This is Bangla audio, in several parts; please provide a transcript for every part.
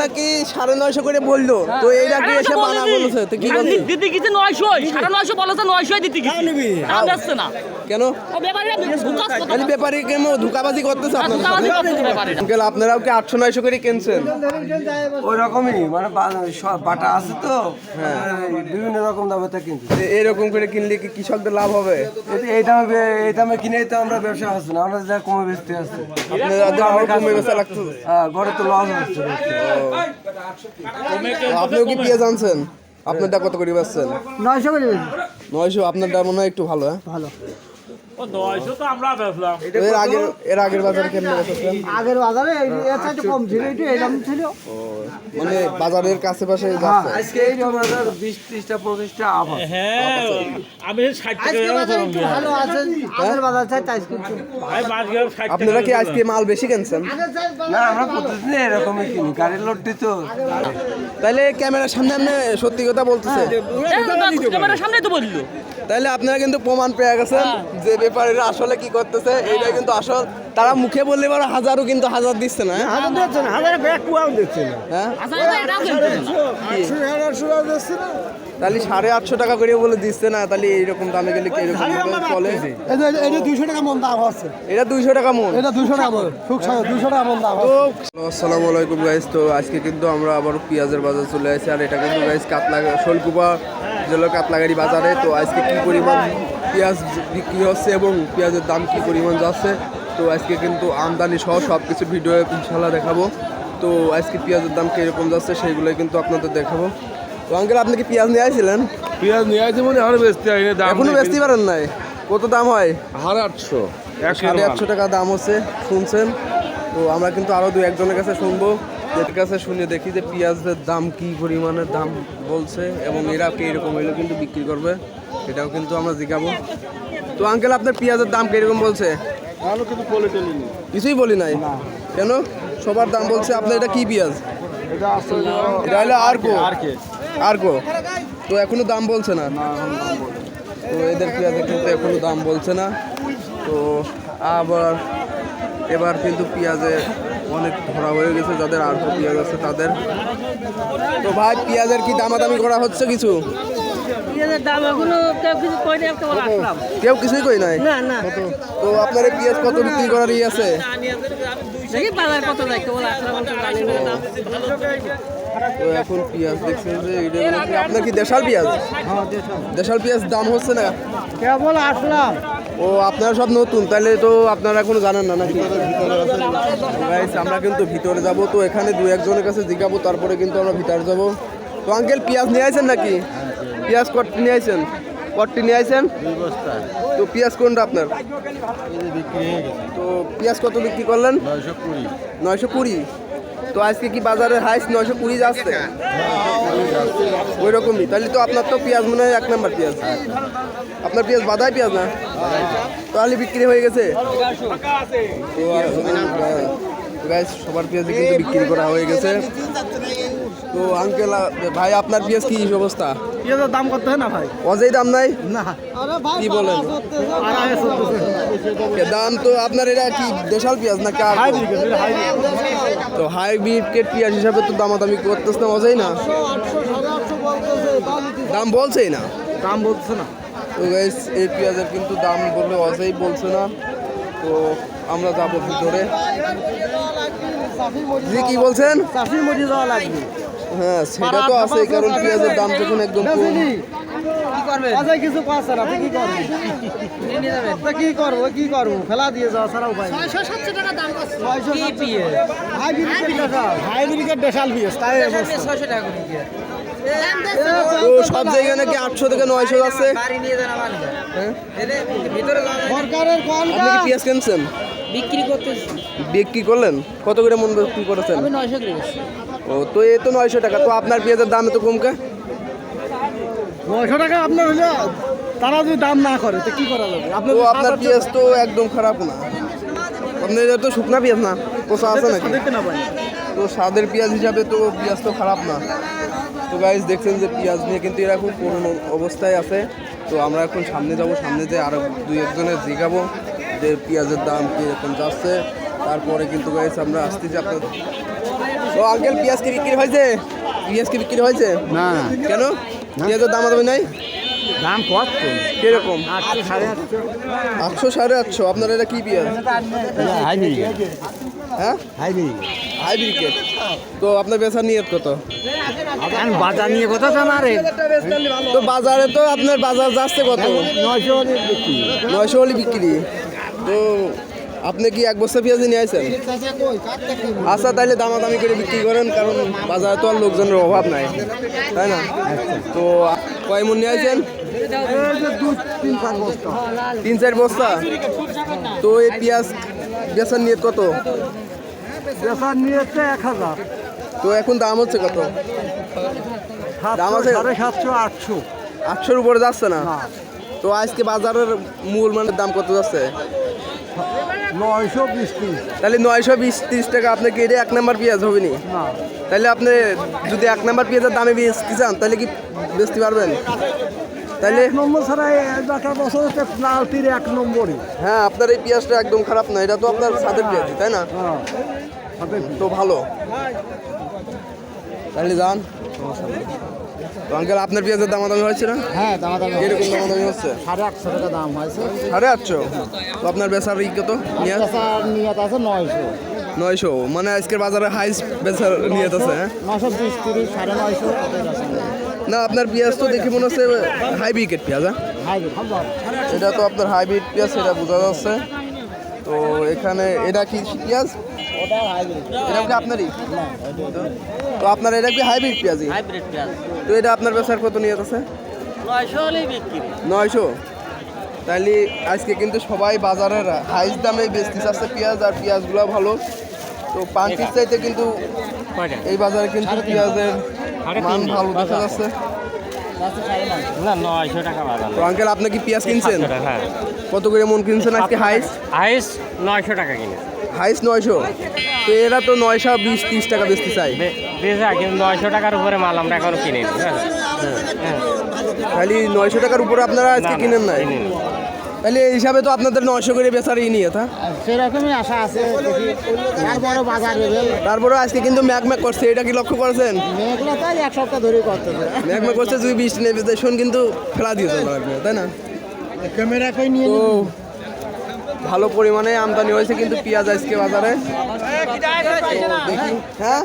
নাকি 950 করে বললো, তো এইটা কি এসে বানা বলেছে? তো কি বলছে? দিতে কিছু 900 950 বলেছে, 900 দিতে কিছু দাম যাচ্ছে না কেন? ও ব্যাপারীরা ধোঁকা করতে খালি ব্যাপারী কেমন ধোঁকাবাজি করতেছে আপনাদের ধোঁকাবাজি সাথে? করতেছে ব্যাপারীরা। আঙ্কেল আপনারাও কি 800-900 করে কিনছেন? ওই রকমই মানে সব বাটা আছে তো, বিভিন্ন রকম দামে তা কিনছি। এরকম করে কিনলে কি কৃষকদের লাভ হবে? এই দামে কিনে তো আমরা ব্যবসা আছে না, আমরা যা কমে বেচতে আছে। আপনাদের আরো কমে বেচা লাগতো। হ্যাঁ, ঘরে তো লস হচ্ছে। আপনিও কি পেঁয়াজ আনছেন? আপনারটা কত করে বেচছেন? 900 করে 900। আপনারটা মনে হয় একটু ভালো। হ্যাঁ, ভালো। ও 900 তো আমরা বেচলাম। এর আগের বাজারে কেমন বেচেছেন? আগের বাজারে এর চাইতে কম ছিল, এই দাম ছিল। মানে বাজারের কাছে পাশে যাচ্ছে। আজকে এই বাজার 20-30টা 25টা আবার। হ্যাঁ আমি 60 টাকা ভালো আছে, আগের বাজার চাইতে আজকে ভাই মাছ গেল 60 টাকা। আপনারা কি আজকে মাল বেশি কিনছেন? না, আমরা প্রতিদিন এরকমই কিনি, গাড়ির লোডটি তো। তাহলে ক্যামেরার সামনে আপনি সত্যি কথা বলতেছে? ক্যামেরার সামনে তো বললো। তাহলে আপনারা কিন্তু প্রমাণ পেয়ে গেছেন যে ব্যাপারীরা আসলে কি করতেছে। এইটা কিন্তু আসল, তারা মুখে বললে বড় হাজারও কিন্তু হাজার দিচ্ছে না। হাজার দিচ্ছে না, হাজার ব্যাগ কুয়াও দিচ্ছে না। হ্যাঁ, আচ্ছা এটাও কিন্তু না। 800 দিচ্ছে না। তাহলে 850 টাকা করে বলে দিচ্ছে না, তাহলে এইরকম দামে গেলে কি এরকম চলে? এটা 200 টাকা মন দাম আছে, এটা 200 টাকা মন। এটা 200 টাকা মন, খুব 200 টাকা মন দাম। তো আসসালামু আলাইকুম গাইস, তো আজকে কিন্তু আমরা আবার পেঁয়াজের বাজার চলে আসছি। আর এটা কিন্তু গাইস শোলকুপা জেলার কাতলাগাড়ি বাজারে। তো আজকে কি পরিমাণ পেঁয়াজ বিক্রি হচ্ছে এবং পেঁয়াজের দাম কি পরিমাণ যাচ্ছে, তো আজকে কিন্তু আমদানি সহ সব কিছু ভিডিও ইনশাল্লাহ দেখাবো। তো আজকে পেঁয়াজের দাম কীরকম যাচ্ছে সেইগুলোই কিন্তু আপনাদের দেখাবো। তো আঙ্কেল, আপনি কি পেঁয়াজ নিয়ে আসছিলেন? পেঁয়াজ নিয়ে আসছে মানে আরো বেচতে হয় দাম এখনো বেচতে পারেন নাই? কত দাম হয়? 850 850 টাকা দাম হচ্ছে, শুনছেন? তো আমরা কিন্তু আরও দু একজনের কাছে শুনবো, এর কাছে শুনে দেখি যে পেঁয়াজের দাম কি পরিমাণের দাম বলছে এবং এরা কীরকম হইলে কিন্তু বিক্রি করবে, এটাও কিন্তু আমরা জিজ্ঞাবো। তো আঙ্কেল, আপনার পেঁয়াজের দাম কীরকম বলছে? ভালো কিন্তু বলে চলিনি। কিছুই বলি নাই কেন? সবার দাম বলছে। আপনার এটা কি পেঁয়াজ? এটা আসলে এটা হলো আরকো। তো এখনো দাম বলছে না। তো এদের পেঁয়াজের কিন্তু এখনো দাম বলছে না। তো আবার এবার কিন্তু পেঁয়াজে অনেক ধরা হয়ে গেছে, যাদের আরকো পেঁয়াজ আছে তাদের। তো ভাই, পেঁয়াজের কি দামাদামি করা হচ্ছে কিছু? পেঁয়াজের দাম এখনো কেউ কিছু কইনি, একটা বলে আসলাম। কেউ কিছুই কই নাই। না না। তো আপনার এই পেঁয়াজ কত বিক্রি করার ই আছে? দেখি বাজার কত যায়, কেবল আসলাম তো জানি না। তো এখন পেঁয়াজ দেখছেন যে এটা হলো কি, আপনার কি দেশাল পেঁয়াজ? দেশাল পেঁয়াজ দাম হচ্ছে না? কেবল আসলাম। ও, আপনারা সব নতুন, তাহলে তো আপনারা এখনো জানেন না নাকি? গাইস, আমরা কিন্তু ভিতরে যাব, তো এখানে দু একজনের কাছে জিজ্ঞাবো, তারপরে কিন্তু আমরা ভিতরে যাব। তো আঙ্কেল, পেঁয়াজ নিয়ে আসেন নাকি? পেঁয়াজ কটটি নিয়ে আসেন? কটটি নিয়ে আসেন? তো পেঁয়াজ কোনটা আপনার? তো পেঁয়াজ কত বিক্রি করলেন? 920। তো আজকে কি বাজারে হাইস্ট 920 যাচ্ছে? ওই রকমই। তাহলে তো আপনার তো পেঁয়াজ মনে হয় 1 নাম্বার পেঁয়াজ। আপনার পেঁয়াজ বাদাই পেঁয়াজ না? তাহলে বিক্রি হয়ে গেছে। তো গাইস, সবার পেঁয়াজ কিন্তু বিক্রি করা হয়ে গেছে। তো আঙ্কেল ভাই, আপনার পেঁয়াজ কি অবস্থা? পেঁয়াজের দাম কত হয় না ভাই? অজেই দাম নাই? না। কি বলেন? দাম তো আপনার এটা কি দেশাল পেঁয়াজ নাকি? তো হাইব্রিড পেঁয়াজ হিসাবে তো দামাদামি করতেছ না, অজেই না? দাম বলছেই না। দাম বলছে না। তো গাইস, এই পেঁয়াজের কিন্তু দাম বললে অজেই বলছে না। তো আমরা যাবো ভিতরে। জি, কি বলছেন? চাষির মধ্যে যাওয়া লাগবে। হ্যাঁ, সেটা তো আছে, কারণ পেঁয়াজের দাম যখন একদম কম। কিছু পাচ্ছে না, কি করবো? কি করবো? ফেলা দিয়ে যাওয়া ছাড়া উপায় নেই। 600-700 টাকা দাম করছে। হাইব্রিডের দেশাল পেঁয়াজ, তাই 600 টাকা করে দিয়ে। তো সব জায়গায় নাকি 800 থেকে 900 যাচ্ছে। হ্যাঁ? সরকারের কল আপনি কি পেঁয়াজ কিনছেন? বিক্রি করতেছি। বিক্রি করলেন? কত করে মন বিক্রি করেছেন? আমি 900 করে বেচছি। ও, তো এ তো 900 টাকা। তো আপনার পেঁয়াজের দাম এত কমকে? 900 টাকা আপনার হলে তারা যদি দাম না করে তো কি করা যাবে? তো আপনার পেঁয়াজ তো একদম খারাপ না। আপনার এটা তো শুকনা পেঁয়াজ না, পোষা আছে নাকি? তো স্বাদের পেঁয়াজ হিসাবে তো পেঁয়াজ তো খারাপ না। তো গাইস, দেখছেন যে পেঁয়াজ নিয়ে কিন্তু এরা খুব পুরনো অবস্থায় আছে। তো আমরা এখন সামনে যাব, সামনে যে আরও দুই একজনের জিগাবো যে পেঁয়াজের দাম কীরকম যাচ্ছে। তারপরে কিন্তু গাইস আমরা আসতেছি আপনার তো আঙ্কেল পেঁয়াজ কি বিক্রি হয়েছে? পেঁয়াজ কি বিক্রি হয়েছে? না না কেন পেঁয়াজের দাম দামি নাই? দাম কত কিরকম? 800 850 800 850। আপনার এটা কি পেঁয়াজ? হাইব্রিড হ্যাঁ হাইব্রিড হাইব্রিড। তো আপনার বেচার নিয়ত কত? এখন বাজার নিয়ে কথা তো না রে তো বাজারে তো আপনার বাজার যাচ্ছে কত? 900 বিক্রি 900 হলে বিক্রি। তো আপনি কি এক বস্তা পেঁয়াজ নিয়ে আসেন? আচ্ছা তাহলে দামাদামি করে বিক্রি করেন, কারণ বাজারে তো আর লোকজনের অভাব নাই, তাই না? তো কয় মন নিয়ে আসেন? 3-4 বস্তা। তো এই পেঁয়াজ বেচার নিয়ত কত? বেচার নিয়ে 1000 তো এখন দাম হচ্ছে কত? দাম আছে 750 800 800-র উপরে যাচ্ছে না? তো আজকে বাজারের মূল মানের দাম কত যাচ্ছে? 920 তাহলে 920-30 টাকা আপনার কি এটা 1 নাম্বার পেঁয়াজ হবে নি? না তাহলে আপনি যদি 1 নাম্বার পেঁয়াজের দামে বেচতে চান তাহলে কি বেচতে পারবেন? তাহলে 1 নম্বর ছাড়া একটা বছর লালতির 1 নম্বরই হ্যাঁ, আপনার এই পেঁয়াজটা একদম খারাপ না, এটা তো আপনার ছাদের পেঁয়াজ, তাই না? হ্যাঁ তো ভালো, তাহলে যান। তো আঙ্কেল আপনার পেঁয়াজের দামাদামি হচ্ছে না? হ্যাঁ দামাদামি কিরকম দামাদামি হচ্ছে? 850 টাকা দাম হয়েছে 850। তো আপনার বেচার ই কত নিয়ে? বেচার নিয়ত আছে 900 900। মানে আজকের বাজারে হাইস্ট বেচার নিয়ত আছে? হ্যাঁ 920 30 950 না, আপনার পেঁয়াজ তো দেখে মনে হচ্ছে হাইব্রিড পেঁয়াজ। হ্যাঁ হাইব্রিড হাজার এটা তো আপনার হাইব্রিড পেঁয়াজ, সেটা বোঝা যাচ্ছে। তো এখানে এটা কি পেঁয়াজ? ওটা হাইব্রিড এটা কি আপনারই? তো আপনার এটা কি হাইব্রিড পেঁয়াজই? হাইব্রিড পেঁয়াজ তো এটা আপনার বেচার কত নিয়ত আছে? 900 হলেই বিক্রি। 900। তাহলে আজকে কিন্তু সবাই বাজারের হাইস্ট দামে বেচতে চাচ্ছে পেঁয়াজ, আর পেঁয়াজগুলো ভালো। তো পান্টির চাইতে কিন্তু এই বাজারে কিন্তু পেঁয়াজের মান ভালো দেখা যাচ্ছে। না 900 টাকা বাজার। তো আঙ্কেল আপনি কি পেঁয়াজ কিনছেন? হ্যাঁ কত করে মন কিনছেন আজকে হাইস্ট? হাইস 900 টাকা কিনে হাইস্ট 900। তো এরা তো 920-30 টাকা বেচতে চাই। বেচা কিন্তু 900 টাকার উপরে মাল আমরা এখনো কিনি নি। হ্যাঁ খালি 900 টাকার উপরে আপনারা আজকে কিনেন নাই? তাহলে এই হিসাবে তো আপনাদের 900 করে বেচার ই নিয়ে তা। সেরকমই আশা আছে দেখি তারপরে বাজার লেভেল তারপরে আজকে কিন্তু ম্যাকম্যাক করছে, এটা কি লক্ষ্য করেছেন? মেঘলা তাই 1 সপ্তাহ ধরে করতেছে ম্যাকম্যাক করছে, যদি বৃষ্টি নেবে তাই শোন কিন্তু ফেলা দিয়েছে লাগবে, তাই না? ক্যামেরা কই নিয়ে তো ভালো পরিমাণে আমদানি হয়েছে কিন্তু পেঁয়াজ আজকে বাজারে। দেখি হ্যাঁ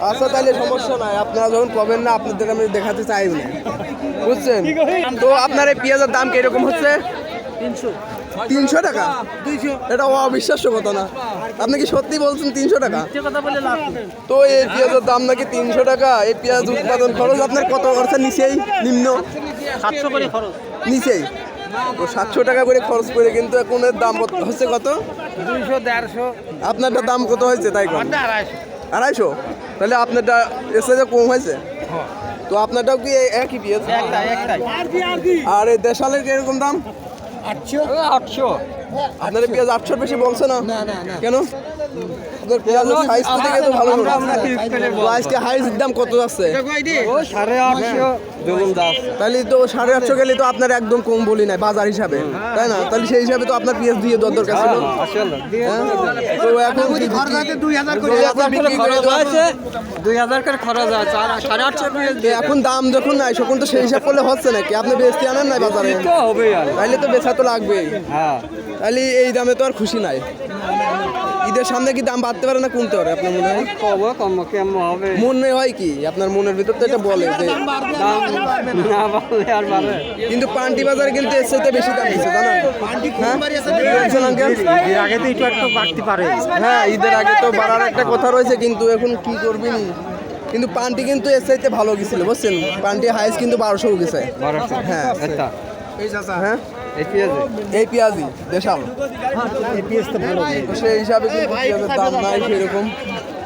আচ্ছা, তাহলে সমস্যা নাই, আপনারা যখন কবেন না আপনাদের আমি দেখাতে চাইব না, বুঝছেন? তো আপনার এই পেঁয়াজের দাম কিরকম হচ্ছে? 300 টাকা? এটা অবিশ্বাস্য কথা না, আপনি কি সত্যি বলছেন 300 টাকা? তো এই পেঁয়াজের দাম নাকি 300 টাকা? এই পেঁয়াজ উৎপাদন খরচ আপনার কত খরচের নিচেই নিম্ন? 700 করে খরচ। নিচেই তো 700 টাকা করে খরচ করে কিন্তু এখন এর দাম হচ্ছে কত? 200 150 আপনারটা দাম কত হয়েছে তাই কম? 250। তাহলে আপনারটা এসে যে কম হয়েছে। তো আপনারটাও কি একই পেঁয়াজ? একটাই আর এই দেশালের কিরকম দাম? 800 আপনার এই পেঁয়াজ 800 বেশি বলছে না? কেন? আপনার পেঁয়াজের সাইজ তো দেখে তো ভালো মনে হচ্ছে। তো আজকে হাইস্ট দাম কত যাচ্ছে? 850 দুগুণ দাম। তাহলে তো 850 গেলে তো আপনার একদম কম বলি নাই বাজার হিসাবে, তাই না? তাহলে সেই হিসাবে তো আপনার পেঁয়াজ দিয়ে দেওয়ার দরকার ছিল। হ্যাঁ? তো এখন কি খরচ আছে 2000 করে যদি আপনার বিক্রি করে দেওয়া হচ্ছে, 2000 করে খরচ আছে আর 850 করে তো এখন দাম যখন নাই তখন তো সেই হিসাব করলে হচ্ছে নাকি? আপনি বেচতে আনেন নাই বাজারে, হবে আর। তাইলে তো বেচা তো লাগবেই। হ্যাঁ তাহলে এই দামে তো আর খুশি নাই। ঈদের সামনে কি দাম বাড়তে পারে না কমতে পারে আপনার মনে হয়? কেমন হবে মনে হয় কি আপনার মনের ভিতর তো এটা বলে যে দাম না বাড়লে আর বাড়ে। কিন্তু পান্টি বাজারে কিন্তু এর চাইতে বেশি দাম দিচ্ছে, জানেন? হ্যাঁ বলছেন আঙ্কেল? এর আগে তো একটু বাড়তে পারে। হ্যাঁ, ঈদের আগে তো বাড়ার একটা কথা রয়েছে, কিন্তু এখন কি করবেন? কিন্তু পান্টি কিন্তু এর চাইতে ভালো গেছিল, বুঝছেন? পান্টি হাইস কিন্তু 1200 গেছে। হ্যাঁ হ্যাঁ এই পেঁয়াজি দেশাল, তো সেই হিসাবে কিন্তু পেঁয়াজের দাম নাই সেরকম।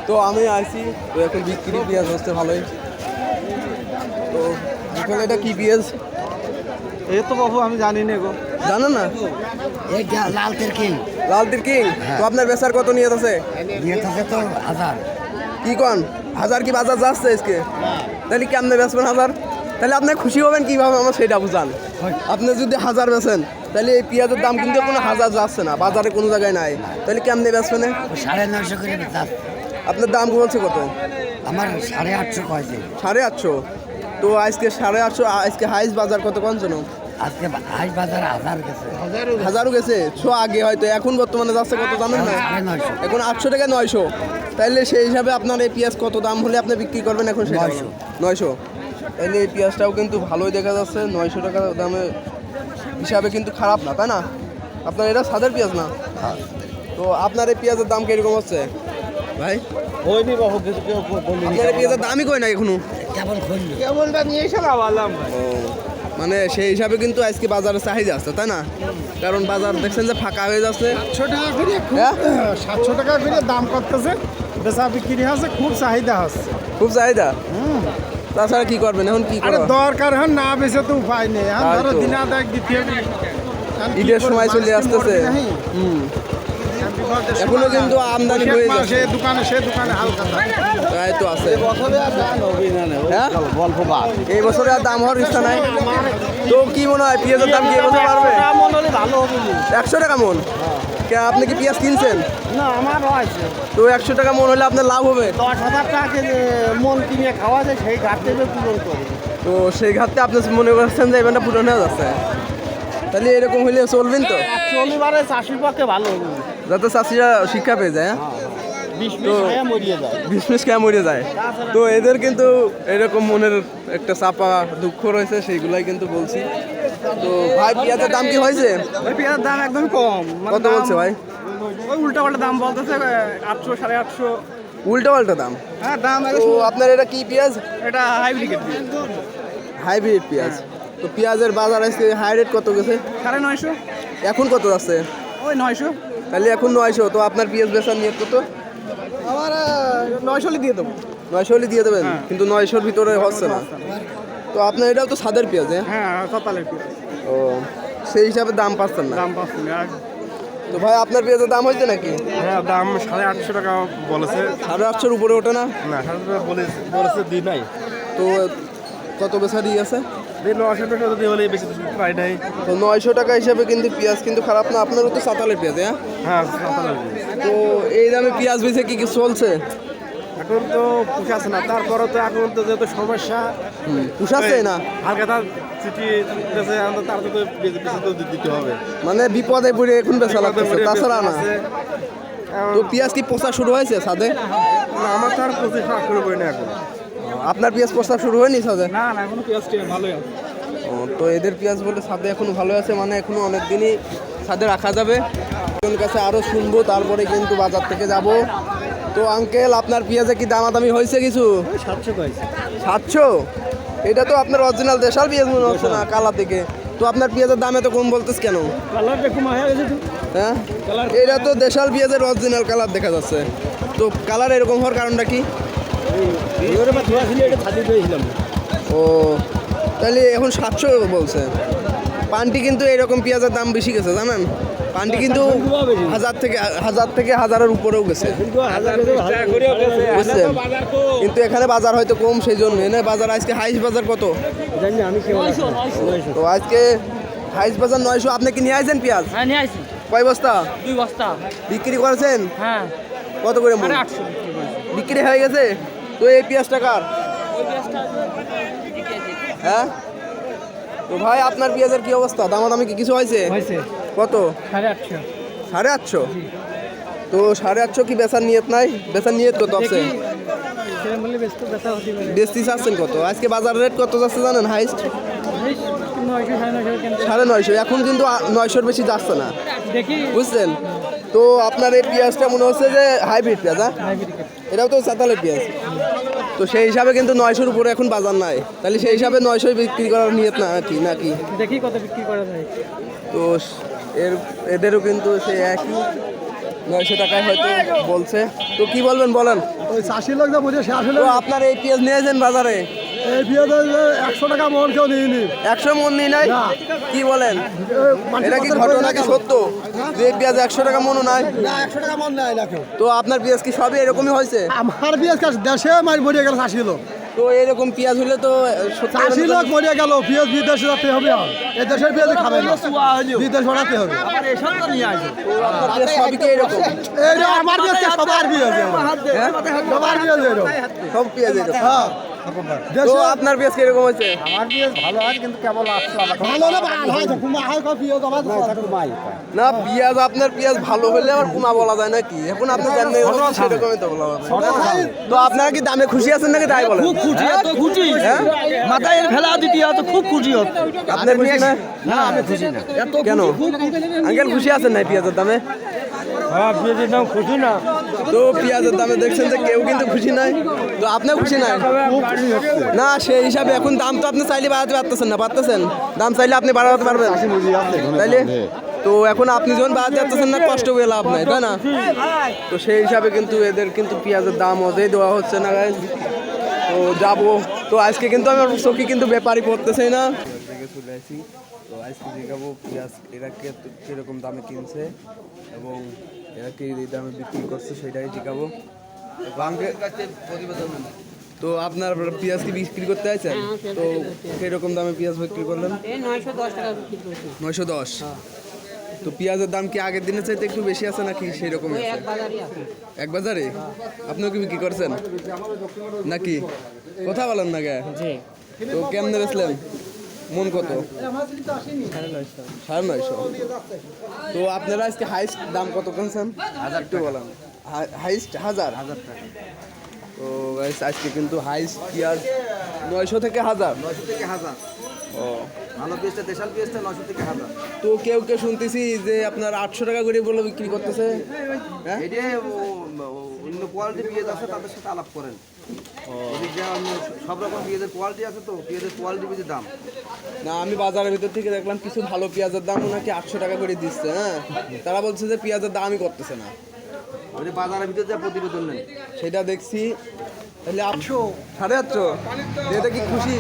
তো আমি আইছি, তো এখন বিক্রি পেঁয়াজ হচ্ছে ভালোই। তো এখন এটা কি পেঁয়াজ এই তো বাবু আমি জানি না গো জানেন না? এই লাল তেল কিং লাল তীর কিং। তো আপনার বেচার কত নিয়ত আছে? নিয়ত আছে তো 1000 কি কন 1000 কি বাজার যাচ্ছে আজকে? তাহলে কি আপনি বেচবেন 1000? তাহলে আপনি খুশি হবেন কিভাবে আমার সেটা বুঝান। আপনি যদি 1000 বেচেন তাহলে এই পেঁয়াজের দাম কিন্তু কোনো 1000 যাচ্ছে না, বাজারে কোনো জায়গায় নাই, তাহলে কি আপনি বেচবেন? 950 করে আপনার দাম বলছে কত? আমার 850 কয়েছে। 850। তো আজকে 850, আজকে হাইস বাজার কত পঞ্চান্ন? আজকে হাই বাজার 1000 গেছে। হাজারও গেছে। আগে হয়তো, এখন বর্তমানে যাচ্ছে কত জানেন না? 950। এখন 800 টাকা 900। তাইলে সেই হিসাবে আপনার এই পেঁয়াজ কত দাম হলে আপনি বিক্রি করবেন এখন? 900। তাইলে এই পেঁয়াজটাও কিন্তু ভালোই দেখা যাচ্ছে, 900 টাকা দামে হিসাবে কিন্তু খারাপ না, তাই না? আপনার এটা সাদের পেঁয়াজ না? তো আপনার এই পেঁয়াজের দাম কিরকম হচ্ছে ভাই? হয়নি বাবু, কিছু কেউ বলি আপনার এই পেঁয়াজের দামই কই না এখনো। কেবল খুললো। কেবলটা নিয়ে এসে লাগালাম ভাই। মানে সেই হিসাবে কিন্তু আজকে বাজারে চাহিদা আছে, তাই না? কারণ বাজার দেখছেন যে ফাঁকা হয়ে যাচ্ছে। 700 টাকা করে হ্যাঁ? 700 টাকা করে দাম করতেছে, বেচা বিক্রি আছে, খুব চাহিদা আছে। খুব চাহিদা। তাছাড়া কি করবেন এখন? কি আরে করা? দরকার হয় না, বেচে তো উপায় নেই। আর তাই ধরো তো। দিনাদাক দিতে হবে। ঈদের সময় চলে আসতেছে। এখনো কিন্তু আমদানি হয়ে যাচ্ছে। সে দোকানে হালকা থাকে। তাই তো আছে। হ্যাঁ? এই বছরে আর দাম হওয়ার ইচ্ছা নাই। তো কি মনে হয় পেঁয়াজের দাম কি এবছর বাড়বে? 100 টাকা মন? আপনি কি পেঁয়াজ কিনছেন? না, আমার আছে তো 100 টাকা মন হলে আপনার লাভ হবে? 10,000 টাকা মন কিনে খাওয়া যায়, সেই ঘাটতে পূরণ করবে। তো সেই ঘাটতে আপনি মনে করছেন যে এবারটা পূরণ হয়ে যাচ্ছে? তাহলে এরকম হইলে চলবেন তো? শনিবারে চাষির পক্ষে ভালো হবে, যাতে চাষিরা শিক্ষা পেয়ে যায়। তো মরিয়ে যায়। বিজনেস কেমন মরে যায়। তো এদের কিন্তু এরকম মনের একটা চাপা দুঃখ রয়েছে, সেইগুলাই কিন্তু বলছি। তো ভাই পেঁয়াজের দাম কি হয়েছে? পেঁয়াজের দাম একদম কম। কত বলছে ভাই? ওই উল্টা পাল্টা দাম বলতেছে 800 850। উল্টা পাল্টা দাম? হ্যাঁ, দাম তো আপনার এটা কি পেঁয়াজ? এটা হাইব্রিড হাইব্রিড পেঁয়াজ। তো পেঁয়াজের বাজার আজকে হাই রেট কত গেছে? 950। এখন কত আছে? ওই 900। তাহলে এখন 900। তো আপনার পেঁয়াজ বেচার নিয়ত কত? আমার 900 দিয়ে দেবো। 900 হলে দিয়ে দেবেন, কিন্তু 900-র ভিতরে হচ্ছে না। তো আপনার এটাও তো সাদের পেঁয়াজ, হ্যাঁ? হ্যাঁ, সকালের পেঁয়াজ ও, সেই হিসাবে দাম পাচ্ছেন না। দাম পাচ্ছি না। তো ভাই আপনার পেঁয়াজের দাম হয়েছে নাকি? হ্যাঁ, দাম 850 টাকা বলেছে। 850-র উপরে ওঠে না? না, 850 টাকা বলেছে দিই নাই। তো কত বেচা দিয়ে আছে? 900 টাকা যদি হলে বেশি পাই নাই। তো 900 টাকা হিসাবে কিন্তু পেঁয়াজ কিন্তু খারাপ না। আপনারও তো সাতালের পেঁয়াজ, হ্যাঁ? হ্যাঁ, তো এই দামে পেঁয়াজ বেচে কি কিছু চলছে? এখন তো পুষাচ্ছে না। তারপরে তো এখন তো যেহেতু সমস্যা, পুষাচ্ছে না? হালকা তার চিঠি দিতেছে, তার তো বেশি তো দিতে হবে। মানে বিপদে পড়ে এখন বেচা লাগতেছে, তাছাড়া না। তো পেঁয়াজ কি পচা শুরু হয়েছে সাদে? না, আমার তার 25 করে পড়ি না এখন। আপনার পেঁয়াজ পচা শুরু হয়নি সাদে? না, এখনো পেঁয়াজ ভালোই আছে। ও, তো এদের পেঁয়াজ বলে সাদে এখনো ভালো আছে, মানে এখনো অনেক দিনই সাদে রাখা যাবে। ওর কাছে আরও শুনবো, তারপরে কিন্তু বাজার থেকে যাব। তো আঙ্কেল, আপনার পেঁয়াজে কি দামাদামি হয়েছে কিছু? 700 কইছে। 700? এটা তো আপনার অরিজিনাল দেশাল পেঁয়াজ মনে হচ্ছে না কালার থেকে। তো আপনার পেঁয়াজের দাম এত কম বলতেছ কেন? কালারটা কম হয়ে গেছে তো। হ্যাঁ, এটা তো দেশাল পেঁয়াজের অরিজিনাল কালার দেখা যাচ্ছে। তো কালার এরকম হওয়ার কারণটা কি? ও, তাহলে এখন 700 বলছে। পানটি কিন্তু এরকম পেঁয়াজের দাম বেশি গেছে জানেন। পানটি কিন্তু 1000 থেকে 1000-এর উপরেও গেছে, বুঝছেন? কিন্তু এখানে বাজার হয়তো কম, সেই জন্য এনে বাজার আজকে হাইস বাজার কত? তো আজকে হাইস বাজার 900। আপনি কি নিয়ে আসছেন পেঁয়াজ? হ্যাঁ, নিয়ে আসি কয় বস্তা 2 বস্তা। বিক্রি করেছেন? হ্যাঁ, কত করে মন? 800 বিক্রি হয়ে গেছে। তো এই পেঁয়াজটা কার? হ্যাঁ। তো ভাই আপনার পেঁয়াজের কি অবস্থা? দামাদামি কি কিছু হয়েছে? কত? 850। 850? তো 850 কি বেচার নিয়ত নাই? বেচার নিয়ত কত আছে? বেচতে চাচ্ছেন কত? আজকে বাজার রেট কত যাচ্ছে জানেন? হাইস্ট 950। এখন কিন্তু 900-র বেশি যাচ্ছে না, বুঝছেন? তো আপনার এই পেঁয়াজটা মনে হচ্ছে যে হাইব্রিড পেঁয়াজ, হ্যাঁ? এটাও তো সাতালের পেঁয়াজ। তো সেই হিসাবে কিন্তু 900-র উপরে এখন বাজার নাই। তাহলে সেই হিসাবে 900 বিক্রি করার নিয়ত না নাকি? দেখি কত বিক্রি করা যায়। তো এদেরও কিন্তু সেই একই 900 টাকায় হয়তো বলছে। তো কি বলবেন বলেন? ওই চাষি লোক যা বুঝে সে আসলে তো আপনার এই পেঁয়াজ নিয়েছেন বাজারে? এই পেঁয়াজ 100 টাকা মন কেউ নিইনি। 100 মন নিই নাই? কি বলেন? এটা কি ঘটনা কি সত্য যে এই পেঁয়াজ 100 টাকা মনও নাই? না, 100 টাকা মন নেয় না কেউ। তো আপনার পেঁয়াজ কি সবই এরকমই হয়েছে? আমার পেঁয়াজ দেশে মাছ মরিয়ে গেল চাষি লোক। তো এরকম পেঁয়াজ হলে তো সত্যি চাষি লোক মরে গেল পেঁয়াজ বিদেশে যেতে হবে আর এ দেশের পেঁয়াজ খাবে না বিদেশ বাড়াতে হবে তো আপনার পেঁয়াজ সবই কি এরকম? এইটা আমার পেঁয়াজ সবার পেঁয়াজ সবার পেঁয়াজ এরকম সব পেঁয়াজ এরকম। হ্যাঁ তো আপনার পেঁয়াজ কিরকম হয়েছে? আমার পেঁয়াজ ভালো হয় কিন্তু কেবল আসছে ভালো না ভালো হয় কুমা হয় কো পেঁয়াজ আমার কুমাই না পেঁয়াজ আপনার পেঁয়াজ ভালো হলে আবার কুমা বলা যায় নাকি? এখন আপনি জানেন সেরকমই তো বলা হবে। তো আপনারা কি দামে খুশি আছেন নাকি তাই বলেন? খুব খুশি, এত খুশি মাথায় ফেলা দিতে এত খুব খুশি হচ্ছে। আপনি খুশি না? না আমি খুশি না। এত কেন আঙ্কেল খুশি আছেন না পেঁয়াজের দামে? হ্যাঁ পেঁয়াজের দাম খুশি না। তো পেঁয়াজের দামে দেখছেন যে কেউ কিন্তু খুশি নাই, তো আপনিও খুশি নাই না? সেই হিসাবে এখন দাম তো আপনি চাইলে বাড়াতে পারতেছেন না, পারতেছেন? দাম চাইলে আপনি বাড়াতে পারবেন তাইলে? তো এখন আপনি যখন বাড়াতে পারতেছেন না, কষ্ট করে লাভ নাই, তাই না? তো সেই হিসাবে কিন্তু এদের কিন্তু পেঁয়াজের দাম অজেই দেওয়া হচ্ছে না গাইজ। তো যাবো, তো আজকে কিন্তু আমার চোখে কিন্তু ব্যাপারই পড়তেছে না, চলে আসি। তো আজকে দেখাবো পেঁয়াজ এরা কিরকম দামে কিনছে এবং এরা কি দামে বিক্রি করছে সেটাই দেখাবো। তো আপনার পেঁয়াজ কি বিক্রি করতে আছেন? তো কিরকম দামে পেঁয়াজ বিক্রি করলেন? 910 টাকা বিক্রি করছি। 910। তো পেঁয়াজের দাম কি আগের দিনের চাইতে একটু বেশি আছে নাকি সেই রকম আছে? এক বাজারই আছে। এক বাজারে আপনিও কি বিক্রি করছেন নাকি? কথা বলেন না গে। তো কেমনে বেচলেন? মন কত? 950। তো আপনারা আজকে হাইস্ট দাম কত কিনছেন? 1000 একটু বলেন। হাইস্ট 1000 টাকা। তো guys, আজকে কিন্তু হাইস্ট পেঁয়াজ 900 থেকে 1000। 900 থেকে 1000। ও ভালো পেঁয়াজটা দেশাল পেঁয়াজটা 900 থেকে 1000। তো কেউ কেউ শুনতেছি যে আপনার 800 টাকা করে বলে বিক্রি করতেছে, হ্যাঁ? এটা অন্য কোয়ালিটি পেঁয়াজ আছে তাদের সাথে আলাপ করেন। এদিকে সব রকম পেঁয়াজের কোয়ালিটি আছে, তো পেঁয়াজের কোয়ালিটি বুঝে দাম। না আমি বাজারের ভিতর থেকে দেখলাম কিছু ভালো পেঁয়াজের দাম নাকি 800 টাকা করে দিচ্ছে, হ্যাঁ? তারা বলছে যে পেঁয়াজের দামই করতেছে না, ওই বাজারের ভিতরে যা প্রতিবেদন নেন সেটা দেখছি। তাহলে 800 850 এটা কি খুশি?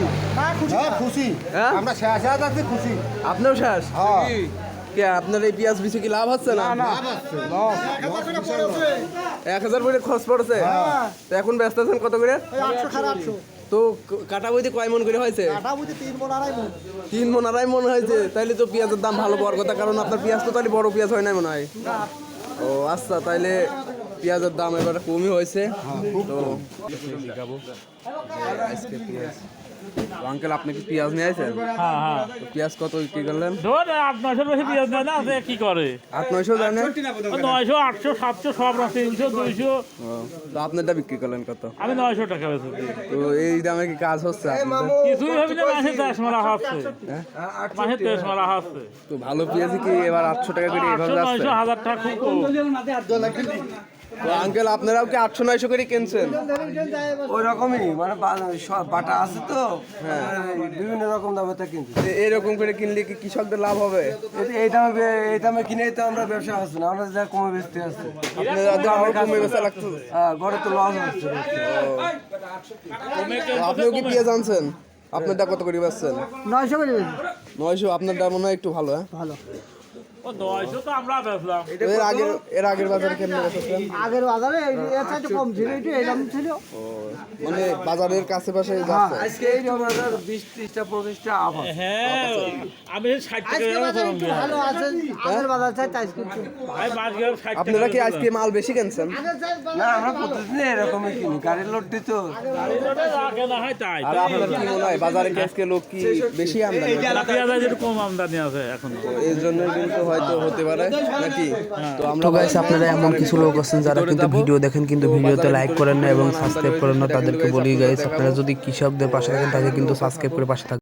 খুশি হ্যাঁ আমরা শেষ আছে খুশি আপনিও শেষ? হ্যাঁ কে আপনার এই পেঁয়াজ বেশি কি লাভ হচ্ছে না? 1000 করে খরচ পড়ছে, তো এখন ব্যস্ত আছেন কত করে? 800 তো কাটা বইতে কয় মন করে হয়েছে? 3 মণ আড়াই মণ 3 মন 2.5 মন হয়েছে। তাইলে তো পেঁয়াজের দাম ভালো পাওয়ার কথা, কারণ আপনার পেঁয়াজ তো তাহলে বড় পেঁয়াজ হয় না মনে হয়। ও আচ্ছা, তাইলে পেঁয়াজের দাম এবার কমই হয়েছে। তো দেখাবো আজকে পেঁয়াজ। আঙ্কেল আপনি কি পেঁয়াজ নিয়ে আসেন? হ্যাঁ হ্যাঁ তো পেঁয়াজ কত বিক্রি করলেন? ধর 800-900 বেশি পেঁয়াজ নেয় না, সে কি করে? 800-900 জানেন? 900, 800, 700 সব রকম, 300, 200। তো আপনারটা বিক্রি করলেন কত? আমি 900 টাকা বেচেছি। তো এই দামে কি কাজ হচ্ছে আপনাদের? কিছুই হবে না, মাসে 10 মারা হচ্ছে, মাসে 10 মারা হচ্ছে। তো ভালো পেঁয়াজ কি এবার 800 টাকা করে এভাবে 800, যাচ্ছে? 900, 1000 টাকা খুব কম। তো আঙ্কেল আপনারাও কি 800-900 করে কিনছেন? ওই রকমই মানে বাটা আছে তো বিভিন্ন রকম দামে তা কিনছি। এরকম করে কিনলে কি কৃষকদের লাভ হবে? এই দামে কিনে তো আমরা ব্যবসা হচ্ছে না, আমরা যা কমে বেচতে আসছি। আপনাদের আরো কমে বেচা লাগতো। ঘরে তো লস হচ্ছে। তো আপনিও কি পেঁয়াজ আনছেন? আপনারটা কত করে বেচছেন? 900 করে 900। আপনারটা মনে হয় একটু ভালো, হ্যাঁ? ভালো ও 900 তো আমরা বেচলাম। এর আগের বাজারে কেমন বেচেছেন? আগের বাজারে এর চাইতে কম ছিল, একটু এরকম ছিল। মানে বাজারের কাছে পাশে যাচ্ছে। আজকে এই 20-30টা 25টা আপ আছে। হ্যাঁ আমি 60 টাকা বেচলাম। ভালো আছে আগের বাজার চাইতে আজকে ভাই 5 গ্রাম 60 টাকা। আপনারা কি আজকে মাল বেশি কিনছেন? না আমরা প্রতিদিন এরকমই কিনি, গাড়ির লোডটি তো। আগে না হয় তাই। আর আপনার কি মনে হয় বাজারে কি আজকে লোক কি বেশি আমদানি? পেঁয়াজের কম আমদানি আছে এখন। এর জন্য কিন্তু হয়তো হতে পারে নাকি? তো আমরা গাইস আপনারা এমন কিছু লোক আছেন যারা কিন্তু ভিডিও দেখেন কিন্তু ভিডিওতে লাইক করেন না এবং সাবস্ক্রাইব করেন না, তাদেরকে বলি গাইস আপনারা যদি কৃষকদের পাশে থাকেন তাহলে কিন্তু সাবস্ক্রাইব করে পাশে থাকবেন।